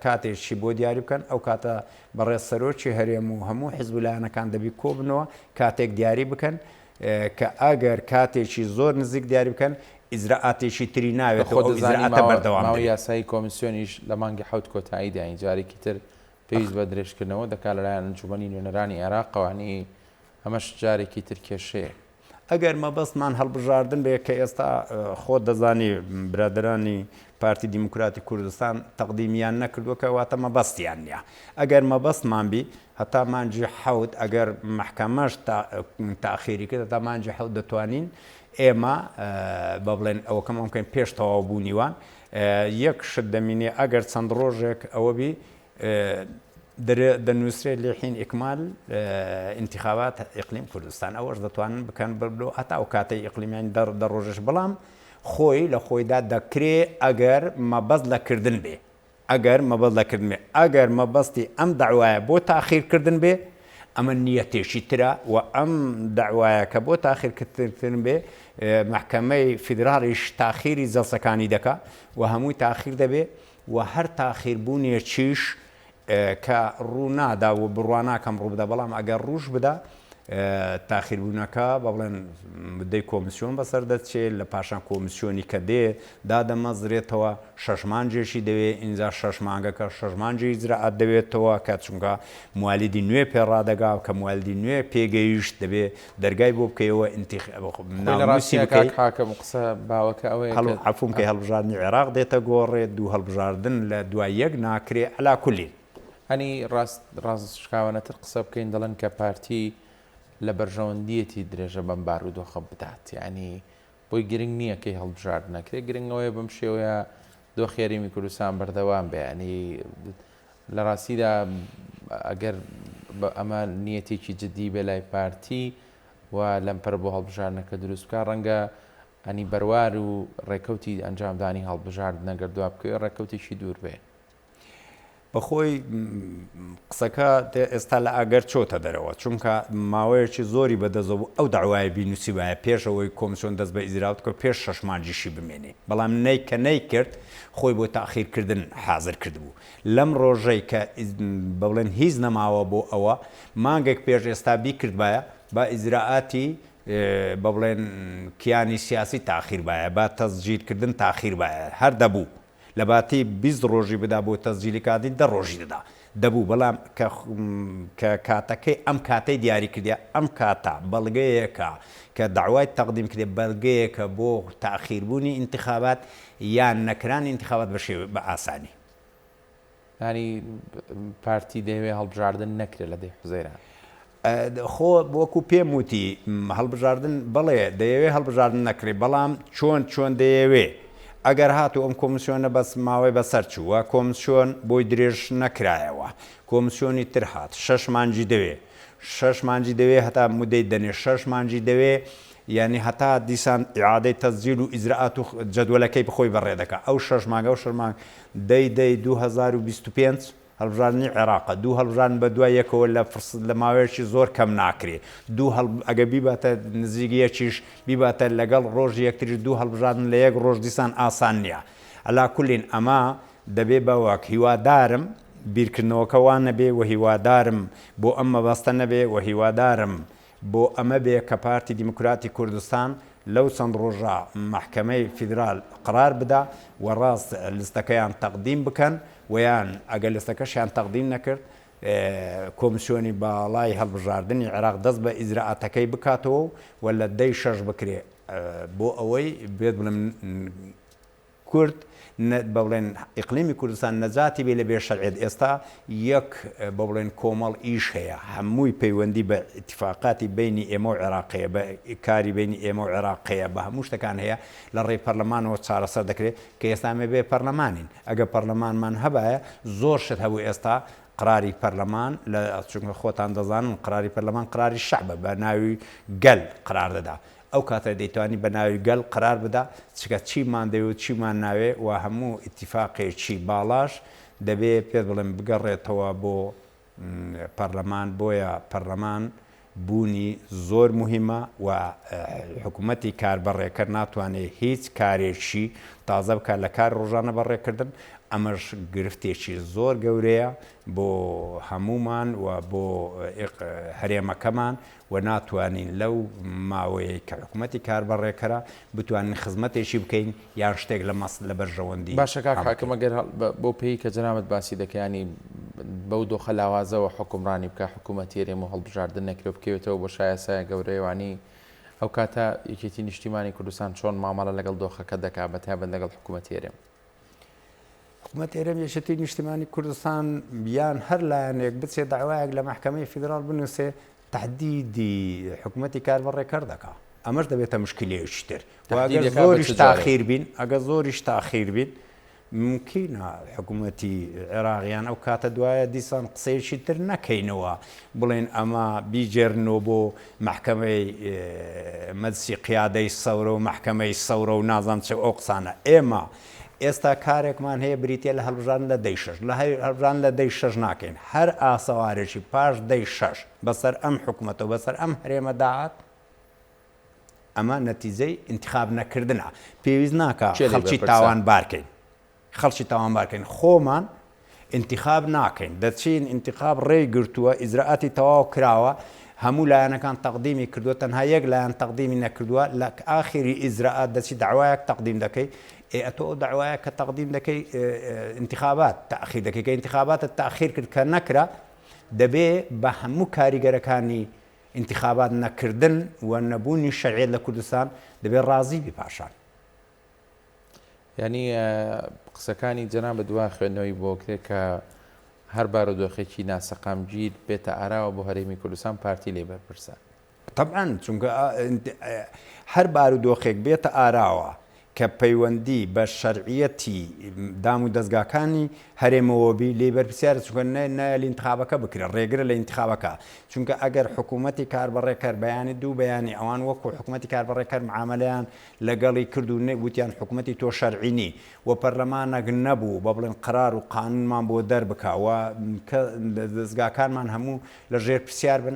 B: کاتێکی بۆ دیاری بکەن ئەو کاتە بەڕێز سەرۆکی هەرێم و هەموو حیزبولایەنەکان دەبی کۆبنەوە کاتێک دیاری بکەن کە ئەگەر کاتێکی زۆر نزیک دیاری بکەن ئیزراعاتێکی تری ناوێت
A: بەردەوام یاسایی کۆمیسیۆنیش لە مانگی حوت کۆتاییداین جارێکی تر پێویست بە درێژکردنەوە دەکات لەلایەن ئەنجومەنی نوێنەرانی عێراقەوانی ئەمەش جارێکی تر کێشەیە
B: ئەگەر مەبەستمان هەڵبژاردن بێ کە ئێستا خۆ دەزانی برادرانی پارتی دیموکراتی کوردستان تەقدیمیان نەکردووە واتە مەبەستیان نییە ئەگەر مەبەستمان بی هەتا مانجی حەوت ئەگەر محکەمەش تاخیری کرد تا مانجی حەوت دەتوانین ئێمە بە بڵێن ئەوەکەم ئەمکەین پێش تەواو بوونیوان یەک شت دەمینێ ئەگەر چەند ڕۆژێک ئەوە بی دەنووسرێت لێ حین ئیکمال انتخابات ئیقلیم کوردستان ئەوەش دەتوانن بکەن بەرلو هەتا ئەو کاتەی ئیقلیمیان دە ڕۆژش بەڵام خۆی لە خۆیدا دەکرێ ئەگەر مەبەست لەکردن بێ ئەگەر مەبەست لەکردن بێ ئەگەر مەبەستی ئەم داوایە بۆ تاخیرکردن بێ ئەمە نیەتێکی ترە و ئەم داوایە کە بۆ تاخیرکردن بێ محکەمەی فیدراڵیش تاخیری جەلسەکانی دەکا و هەمووی تاخیر دەبێ و هەر تاخیربوونیەکیش کە ڕوو نادا و بڕواناکەم ڕوو بدە بەڵام ئەگەر ڕوش بدە تاخیربوونەکە بە بڵێن بدەی کۆمسیۆن بەسەر دەچێت لە پاشان کۆمسیۆنی کە دێ دادەمەزرێتەوە شەشمانجێشی دەوێت ئینجا شەشمانگەکە شەشمانجی ئیجراعات دەوێتەوە کە چونکە موالیدی نوێ پێڕادەگا کە موالیدی نوێ پێگەیشت دەبێت دەرگای بۆ بکەیەوە
A: حاکەم قسە باوەکە ئەوەیە
B: عەفوم کە هەڵبژاردننی عێراق دێتە گۆڕێت دوو هەڵبژاردن لە دوای یەک ناکرێ عەلا کولی
A: ئەنی ڕاست شکاوانەتر قسە بکەین دەڵێن کە پارتی لە بەرژەوەندیەتی درێژە بەم بارودۆخە بدات یعنی بۆی گرنگ نییە کەی هەڵبژارد نەکرێت گرنگەوەی بەم شێوەیە دۆ خێریمی کوردستان بەردەوام بێ ینی لە ڕاستیدا ئەگەر ئەمە نیەتێکی جددی بێ لای پارتی و لەمپەر بۆ هەڵبژاردنەکە دروست بکە ڕەنگە ئەنی بەروار و ڕێکەوتی ئەنجامدانی هەڵبژارد نەگەردووە بکەوێت ڕێکەوتێکی دوور بێ
B: بەخۆی قسەکە ئێستا لە ئاگەر چۆتە دەرەوە چونکە ماوەیەکی زۆری بەدەزە بوو ئەو داوایە بینوسی وایە پێشەوەی کۆمسیۆن دەست بە ئیزراوت کە پێش شەشمانجیشی بمێنێ بەڵام کە نەیکرد خۆی بۆ تاخیرکردن حازر کرد بوو لەم ڕۆژەی کە بڵێن هیچ نەماوە بۆ ئەوە مانگێک پێش ئێستا بیکردبایە بە ئیزراعاتی بە بڵێن کیانی سیاسی تاخیر باە با تەزگیرکردن تاخیر باە هەر دەبوو لە باتی 20 ڕۆژی بدا بۆ تەزگیری کاتی 10 ڕۆژی دەدا دەبوو بەڵام کە کاتەکەی ئەم کاتەی دیاری کردیا ئەم کاتە بەڵگەیەکە کە داوای تەقدیم کرێ بەڵگەیەکە بۆ تاخیربوونی انتخابات یان نەکرانی انتخابات بە ئاسانی
A: ینی پارتی دەوێ هەڵبژاردن نەکرێت لە دەی حوزەیران
B: خۆ وەکو پێم وتی هەڵبژاردن بڵێ دەیەوێ هەڵبژاردن نەکرێ بەڵام چۆن دەیەوێ ئەگەر هاتو ئەم کۆمسیۆنە بەس ماوەی بەسەر چووە کۆمسیۆن بۆی درێژ نەکرایەوە کۆمسیۆنی تر هات 6 مانجی دەوێ 6 مانجی دەوێ هەتا مودەی دەنێ 6 مانجی دەوێ یعنی هەتا دیسان ئیعادەی تەزجیل و ئیزراعات و جەدوەلەکەی بخۆی بەڕێ دەکات ئەو 6 مانگە و 6 مانگ دەی 2025 هەڵبژاردننی عێراقە دوو هەڵبژاردن بە دوای یەکەوە لە ماوەیەکی زۆر کەم ناکرێ ئەگە بیباتە نزیگەیەکیش بیباتە لەگەڵ ڕۆژ یەکتریش دوو هەڵبژاردن لە یەک ڕۆژ دیسان ئاسان نییە ئەلا کولین ئەمە دەبێ بەوەک هیوادارم بیرکردنەوەکەوان نەبێ و هیوادارم بۆ ئەم مەبەستە نەبێ و هیوادارم بۆ ئەمە بێ کە پارتی دیموکراتی کوردستان لەو چەند ڕۆژە محکەمەی فیدرال قرار بدا و ڕاست لستەکەیان تەقدیم بکەن ویان ئەگەر لستەکەشیان تەقدیم نەکرد کۆمسیۆنی باڵای هەڵبژاردننی عێراق دەست بە ئیزراعاتەکەی بکاتەوە و لە دەی 6 بکرێ بۆ ئەوەی بێت بڵم کورد بە بڵێن ئیقلیمی کوردستان نەجاتی بێ لە بێ شەرعێت ئێستا یەک بە بڵێن کۆمەڵ ئیش هەیە هەمووی پەیوەندی بە ئیتفاقاتی بینی ئێمە و عێراقەیە بە کاری بینی ئێمە و عێراقەیە بە هەموو شتەکان هەیە لە ڕێی پەرلەمانەوە چارەسەر دەکرێت کە ئێستامێ بێ پەرلەمانین ئەگە پەرلەمانمان هەبایە زۆر شت هەبوو ئێستا قراری پەرلەمان لە چونکە خۆتان دەزانن قراری پەرلەمان قراری شەعبە بە ناوی گەل قرار دەدا ئەو کاتە دەیتوانی بە ناوی گەل قرار بدا چکە چیمان دەوێت چیمان ناوێ و هەموو ئیتیفاقێکی باڵاش دەبێ پێ بڵێن بگەڕێتەوە بۆ پەرلەمان بۆیە پەرلەمان بوونی زۆر مهمە و حکوومەتی کاربەڕێکرد ناتوانێت هیچ کارێکی تازە بکات لە کار ڕۆژانە بەڕێکردن ئەمەش گرفتێکی زۆر گەورەیە بۆ هەمومان و بۆ هەرێمەکەمان و ناتوانین لەو ماوەیە کە حکوومەتی کاربەڕێکەرە بتوانین خزمەتێکی بکەین یان شتێک لە مەس لە بەرژەوەندی
A: باشە کاک حاکم ئەگەر بۆ پێی کە جەنابەت باسی دەکەیانی بەو دۆخە لاوازەوە حکومڕانی بکە حکوومەتی هەرێم و هەڵبژاردن نەکرێ بکەوێتەوە بۆ شایەسایە گەورەیوانی ئەو کاتە یەکێتی نیشتیمانی کوردستان چۆن مامەڵە لەگەڵ دۆخەکە دەکات بەتابەت لەگەڵ حکوومەتی هەرێم
B: حکوومەتی هەرێم یەکێتی نیشتیمانی کوردستان بیان هەر لایەنێک بچێت داوایەک لە محکەمەی فیدرال بنووسێ تهدیدی حکوومەتی کاربەڕێکەر دەکات ئەمەش دەبێتە مشکلەیەکی تر ئەگەر زۆریش تاخیر بین ئەگە زۆریش تاخیر بین ممکنە حکوومەتی عێراقیان ئەو کاتە دوایە دیسان قسەیەکی تر نەکەینەوە بڵێن ئەمە بیجێرنەوە بۆ محکەمەی مەجلیسی قیادەی سەورە و محکەمەی سەورە و نازانم چ ئەو قسانە ئێمە ئێستا کارێکمان هەیە بریتە لە هەڵبژاردن لە دەی 6 لە هەڵبژاردن لە دەی 6 ناکەین هەر ئاسەوارێکی پاش دەی 6 بەسەر ئەم حکوومەتەوە بەسەر ئەم هەرێمە داهات ئەمە نەتیجەی انتخاب نەکردنە پێویست ناکە خەڵکی تاوان بارکەین خەڵکی تاوان بارکەین خۆمان انتخاب ناکەین دەچین انتخاب ڕێی گرتووە ئیزراعاتی تەواو کراوە هەموو لایەنەکان تەقدیمی کردووە تەنها یەک لایەن تەقدیمی نەکردووە لە ئاخری ئیزراعات دەچی داوایەک تەقدیم دەکەی ئەتۆ داوایە کە تەقدیم دەکەی انتخابات تاخیر دەکەی کە انتخاباتە تاخیر کرد کە نەکرا دەبێ بە هەموو کاریگەرەکانی انتخابات نەکردن و نەبوونی شەرعیەت لە کوردستان دەبێ ڕازی بی پاشان
A: ینی قسەکانی جەناب بە دوا خوێندنەوەی بۆ کرێت کە هەر بارودۆخێکی ناسەقامگیر بێتە ئاراوە بۆ هەرێمی کوردستان پارتی لێ بەرپرسە
B: طبعاً چونکە هەر بارودۆخێک بێتە ئاراوە کە پەیوەندی بە شەرعیەتی دام و دەستگاکانی هەرێمەوەبی لێ بەرپرسیارە چونکە نایە انتخابەکە بکرێت ڕێگرە لە انتخابەکە چونکە ئەگەر حکوومەتی کاربەڕێکەر بەیانی دوو بەیانی ئەوان وەکو حکوومەتی کاربەڕێکەر معاملەیان لەگەڵی کرد و وتیان حکوومەتی تۆ شەرعینی و پەرلەمانێک نەبوو بە بڵێن قرار و قانونمان بۆ دەربکەوە دەستگاکانمان هەموو لە ژێر پرسیار بن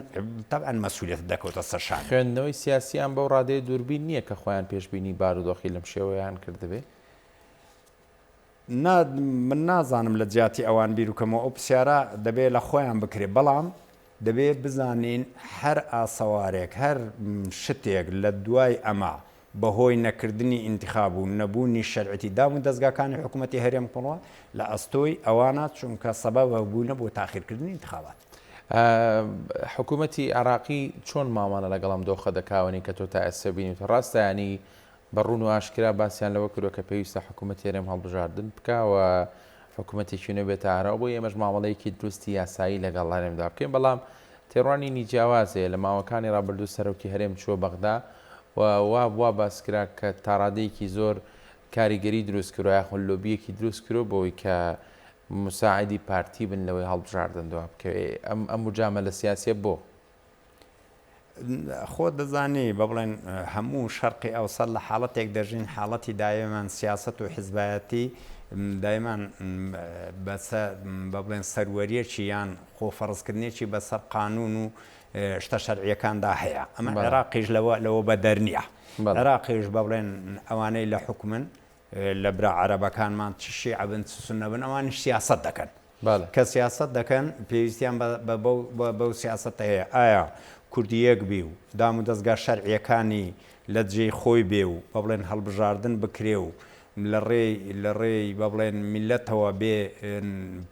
B: تەبعاً مەسئولیەت دەکەوتە سەرشان
A: خوێندنەوەی سیاسیان بەو ڕادەیە دووربین نییە کە خۆیان پێشبینی بارودۆخی لەم شێوەیان کردبێ
B: من نازانم لە جیاتی ئەوان بیرروکەمەوە ئەو پرسیارە دەبێت لە خۆیان بکرێت بەڵام دەبێت بزانین هەر ئاسەوارێک هەر شتێک لە دوای ئەمە بەهۆی نەکردنی ئینتیخاب و نەبوونی شەرعەتی دام و دەستگاکانی حکوومەتی هەرێم کوڵەوە لە ئەستۆی ئەوانە چونکە سەبەبە بوونە بۆ تاخیرکردنی انتخابات.
A: حکوومەتی عراقی چۆن مامانە لەگەڵم دۆخە دەکاوەنی کە تۆ تا ئێستا بینیتە ڕاستە ینی بەڕوون و ئاشکرا باسییان لەوە کردو کە پێویستە حکوومەت هێرێم هەڵبژاردن بکەوە حکوومەتێکی نوێ بێتە ئارا بۆ ئێمەش مامەڵەیەکی دروستی یاسایی لەگەڵ هەرێمدا بکەین بەڵام تێڕوانی نیجیاوازەیە لە ماوەکانی ڕابردوو سەرۆکی هەرێم چووە بەغدا وا باسکرا کە تاڕادەیەکی زۆر کاریگەری دروست کرۆ یاخۆ لۆبیەکی دروست کرۆ بۆی کە مساعدی پارتی بن لەوەی هەڵبژاردنەوە بکەوێ ئەم مجامە لە سیاسێ بۆ
B: خۆ دەزانی بە بڵێن هەموو شەرقی ئەوسەر لە حاڵەتێک دەژین حاڵەتی دایەمان سیاست و حیزبایەتی دایمان بە بڵێن سەروەریەکی یان خۆفەڕزکردنێکی بەسەر قانون و شتە شەرعیەکاندا هەیە ئەمە عێراقیش لەوە بە دەرنیە عێراقیش بە بڵێن ئەوانەی لە حکومن لە برا عەرەبەکانمان چ شیعە بن چ سوننە بن ئەوانیش سیاست دەکەن کە سیاست دەکەن پێویستیان بەو سیاستە هەیە ئایا کوردیەک بی و دام و دەستگا شەرعیەکانی لە جێی خۆی بێ و بە بڵێن هەڵبژاردن بکرێ و لە ڕێی بە بڵێن میلەتەوە بێ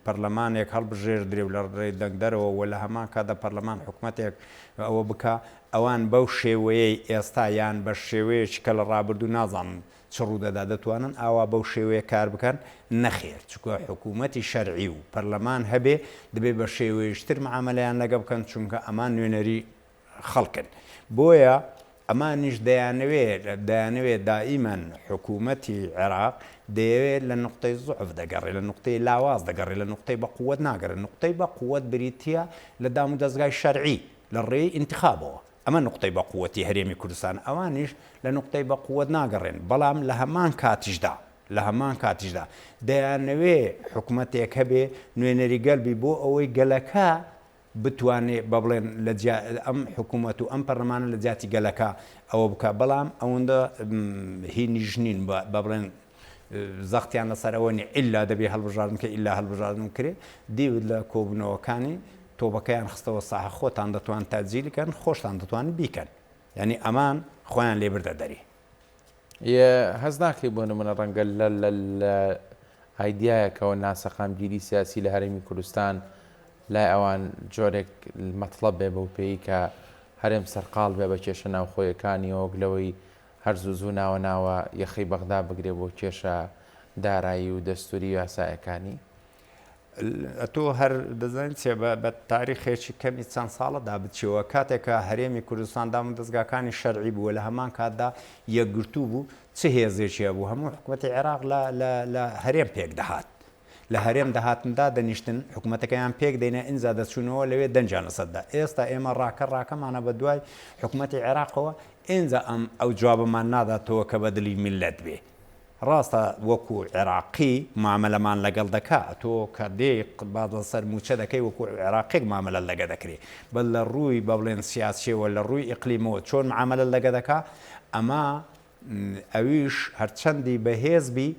B: پەرلەمانێک هەڵبژێر درێ و لە ڕێی دەنگدەرەوە و لە هەمان کاتدا پەرلەمان حکوومەتێک ئەوە بکە ئەوان بەو شێوەیەی ئێستا یان بە شێوەیەکی کە لە ڕابردوو نازانم چ ڕوودەدا دەتوانن ئاوا بەو شێوەیە کار بکەن نەخێر چکە حکوومەتی شەرعی و پەرلەمان هەبێ دەبێت بە شێوەیەشتر معاملەیان لەگە بکەن چونکە ئەمان نوێنەری خەڵکن بۆیە ئەمانیش دەیانەوێت دائیمەن حکوومەتی عێراق دەیەوێت لە نقطەی زوعف دەگەڕێ لە نقطەی لاواز دەگەڕێ لە نقطەی بە قووەت ناگەڕێت نقطەی بە قووەت بریتە لە دام و دەستگای شەرعی لە ڕێی ئینتیخابەوە ئەمە نقطەی بە قووەتی هەرێمی کوردستان ئەوانیش لە نقطەی بە قووەت ناگەڕێن بەڵام لە هەمان کاتیشدا دەیانەوێ حکوومەتێک هەبێ نوێنەری گەلبی بۆ ئەوەی گەلەکە بتوانێت بە بڵێن لە ئەم حکوومەت و ئەم پەرلەمانە لە جیاتی گەلەکە ئەوە بکە بەڵام ئەوەندە هینی ژنین بە بڵێن زەختیان لەسەرەوە نیە ئللا دەبێ هەڵبژاردن کە ئللا هەڵبژاردن کرێ دیوت لە کۆبوونەوەکانی تۆبەکەیان خستەوە ساحە خۆتان دەتوان تاجیلکەن خۆشتان دەتوانن بیکەن یعنی ئەمان خۆیان لێ بردە دەری
A: هەز ناکەی بۆ نمونە ڕەنگە لە ئایدایەکەوە ناسەقامگیری سیاسی لە هەرێمی کوردستان لای ئەوان جۆرێک مەطلب بێ بەو پێی کە هەرێم سەرقاڵ بێ بە کێشە ناوخۆیەکانی ئۆگلەوەی هەرزوو ناوە یەخی بەغدا بگرێ بۆ کێشە دارایی و دەستوری و یاسایەکانی
B: تۆ هەر دەزانیت بە تاریخێکی کەمی چەند ساڵەدا بچێەوە کاتێکە هەرێمی کوردستان دام و دەستگاکانی شەرعی بووە لە هەمان کاتدا یەکگرتوو بوو چ هێزێکیە بوو هەموو حکوومەتی عێراق لە هەرێم پێک دەهات لە هەرێم داهاتندا دەنیشتن حکوومەتەکەیان پێک دەینە ئینجا دەچوونەوە لەوێ دەنجانە سەددا ئێستا ئێمە ڕاکەمانە بە دوای حکوومەتی عێراقەوە ئینجا ئەو جوابمان ناداتەوە کە بە دلی میلەت بێ ڕاستە وەکو عێراقی معاملەمان لەگەڵ دەکا تۆ کە دێ بادڵ سەر موچە دەکەی وەکو عێراقیک معاملە لەگە دەکرێت بە لە ڕووی بە بڵێن سیاسیەوە لە ڕووی ئیقلیمەوە چۆن معاملە لەگە دەکا ئەمە ئەویش هەرچەندی بەهێزبی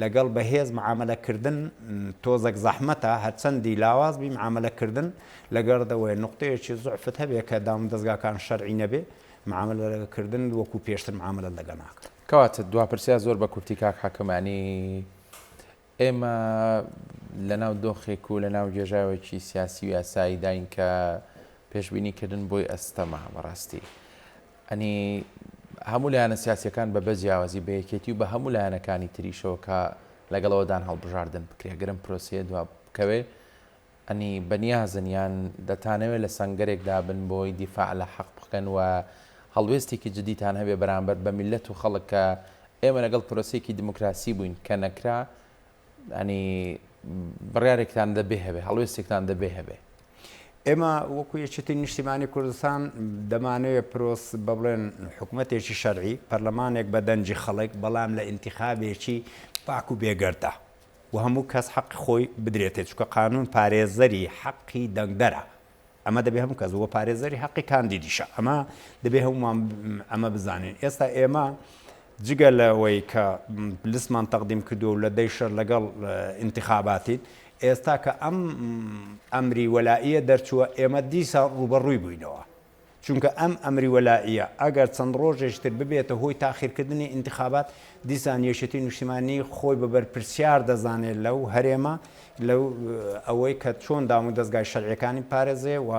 B: لەگەڵ بەهێز معاملەکردن تۆزێک زەحمەتە هەرچەندی لاوازبی معاملەکردن لەگەردەوەی نقطەیەکی زوعفت هەبێ کە دام دەستگاکان شەرعی نەبێ معاملەکردن وەکو پێشتر معاملە لەگە ناکە
A: کەواتە دواپرسیا زۆر بە کورتی کاک حاکەمانی ئێمە لە ناو دۆخێک و لە ناو گێژاوێکی سیاسی و یاسایی داین کە پێشبینیکردن بۆی ئەستەما بەڕاستی ئەنی هەموو لایەنە سیاسیەکان بە بەجیاوازی بە یەکێتی و بە هەموو لایەنەکانی تریشەوە کە لەگەڵەوەدان هەڵبژاردن بکرێ گرم پرۆسیە دوا بکەوێ ئەنی بەنیازن یان دەتانەوێت لە سەنگەرێکدا بن بۆی دیفاع لە حەق بکەن و هەڵوێستێکی جدیتان هەبێ بەرامبەر بە میلەت و خەڵک کە ئێمە لەگەڵ پرۆسەیەکی دیموکراسی بووین کە نەکرا ئەنی بڕیارێکتان دەبێ هەبێ هەڵوێستێکتان دەبێ هەبێ
B: ئێمە وەکو یەکێتی نیشتیمانی کوردستان دەمانەوێت پرۆس بە بڵێن حکوومەتێکی شەرعی پەرلەمانێک بە دەنجی خەڵک بەڵام لە ئینتیخابێکی پاک و بێگەردە و هەموو کەس حەق خۆی بدرێتێت چکە قانون پارێزەری حەقی دەنگدەرە ئەمە دەبێ هەموو کەس وە پارێزەری حەقی کاندیدیشە ئەمە دەبێ هەمومان ئەمە بزانین ئێستا ئێمە جگە لەوەی کە لسمان تەقدیم کردو و لە دەیشەر لەگەڵ ئینتیخاباتین ئێستا کە ئەمری وەلاییە دەرچووە ئێمە دیسا ڕوبەڕووی بووینەوە چونکە ئەمری وەلاییە ئەگەر چەند ڕۆژێشتر ببێتە هۆی تاخیرکردنی انتخابات دیسان یەشێتی نیشتیمانی خۆی بە بەرپرسیار دەزانێت لەو هەرێمە لەو ئەوەی کە چۆن دام و دەستگای شەرعیەکانی پارێزێ و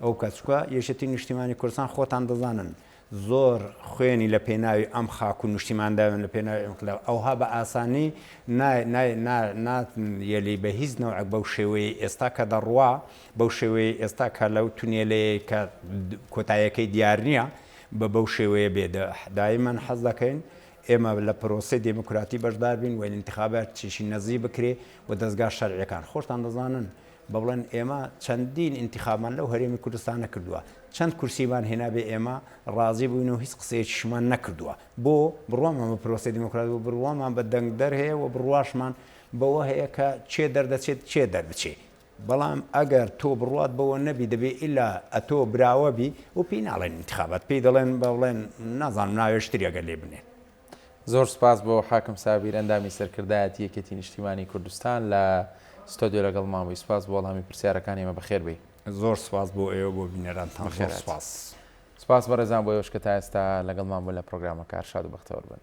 B: ئەو کەچکە یەشێتی نیشتیمانی کوردستان خۆتان دەزانن زۆر خوێنی لە پێناوی ئەم خاک و نیشتیمانداوێن لە پێناوی ئەمکلەوە ئەوها بە ئاسانی نایەلی بە هیچ نەوەک بەو شێوەیە ئێستا کە دەڕوا بەو شێوەیە ئێستا کە لەو تونێلەیە کە کۆتاییەکەی دیار نییە بەو شێوەیە بێدە دایمەن حەز دەکەین ئێمە لە پرۆسی دموکراتی بەشدار بین و انتخابات چیشی نەزی بکرێ و دەستگا شەرعیەکان خۆشتان دەزانن بەڵێن ئێمە چەندین انتخابمان لەو هەرێمی کوردستانە کردووە چەند کورسیمان هێنابێ ئێمە ڕازی بووین و هیچ قسەیەکیشمان نەکردووە بۆ بڕوامان بە پرۆسی دموکراتی و بڕوامان بە دەنگ دەرهەیە و بڕواشمان بەوە هەیە کە چێ دەردەچێت چێ دەربچێ بەڵام ئەگەر تۆ بڕوات بەوە نەبی دەبێ ئیلا ئەتۆ براوەبی و پێی ناڵێن انتخابات پێی دەڵێن بەڵێن نازانم ناوێشتری ئەگەر لێ بنێن
A: زۆر سپاس بۆ حاکم سابیر ئەندامی سەرکردایەتی یەکێتی نیشتیمانی کوردستان لە ستۆدیۆ لەگەڵمانەوەی سپاس بۆ وەڵامی پرسیارەکان ئێمە بەخێر بێ
B: زۆر سپاس بۆ ئێوە بۆ بینەرانتان سپاس
A: سپاس بەڕێزان بۆ ئێوەش کە تا ئێستا لەگەڵمان بوو لە پرۆگرامەکە شاد و بەختەوەر بن.